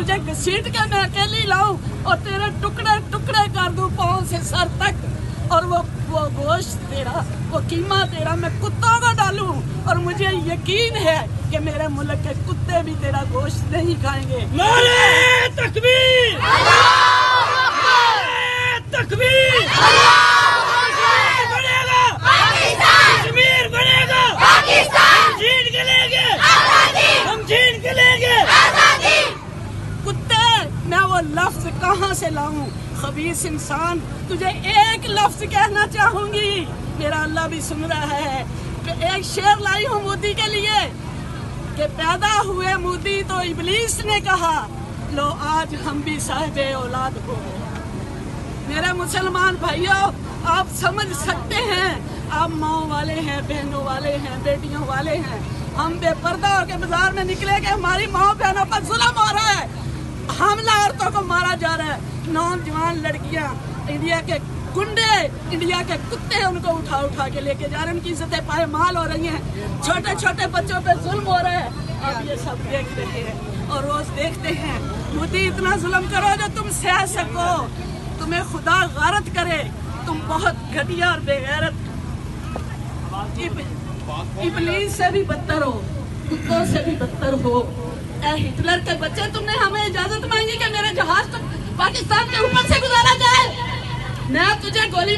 तुझे घसीट के मैं अकेली लाऊं और तेरे टुकड़े टुकड़े कर दूं पाँव से सर तक, और वो गोश्त तेरा, वो कीमा तेरा मैं कुत्तों को डालूं, और मुझे यकीन है कि मेरे मुल्क के कुत्ते भी तेरा गोश्त नहीं खाएंगे। नारे तकबीर, नारे तकबीर, बनेगा कश्मीर, बनेगा पाकिस्तान, छीन के लेंगे हम, छीन के लेंगे। कुत्ते, मैं वो लफ्ज कहाँ से लाऊं? खबीस इंसान, तुझे एक लफ्ज कहना चाहूंगी, मेरा अल्लाह भी सुन रहा है। एक शेर लाई हूँ मोदी के लिए कि पैदा हुए मोदी तो इबलीस ने कहा, लो आज हम भी साहिबे औलाद हो। मेरे मुसलमान भाइयों, आप समझ सकते हैं, आप माओ वाले हैं, बहनों वाले हैं, बेटियों वाले हैं। हम बेपर्दा होकर बाजार में निकले कि हमारी माओ बहनों पर जुल्म हो रहा है, हमला औरतों को मारा जा रहा है, नौजवान लड़कियां, इंडिया के गुंडे, इंडिया के कुत्ते उनको उठा उठा के लेके जा रहे हैं, उनकी इज्जतें पायमाल हो रही हैं, छोटे छोटे बच्चों पे जुल्म हो रहा है। आप ये सब देख रहे हैं और रोज देखते हैं। मोदी, इतना जुल्म करो जो तुम सह सको, तुम्हें खुदा गारत करे, तुम बहुत घटिया और बेगैरत, इबलीस से भी बदतर हो, कुत्तों से भी बदतर हो। ए हिटलर के बच्चे, तुमने हमें इजाजत मांगी कि मेरे जहाज तो पाकिस्तान के ऊपर से गुजारा जाए, मैं तुझे गोली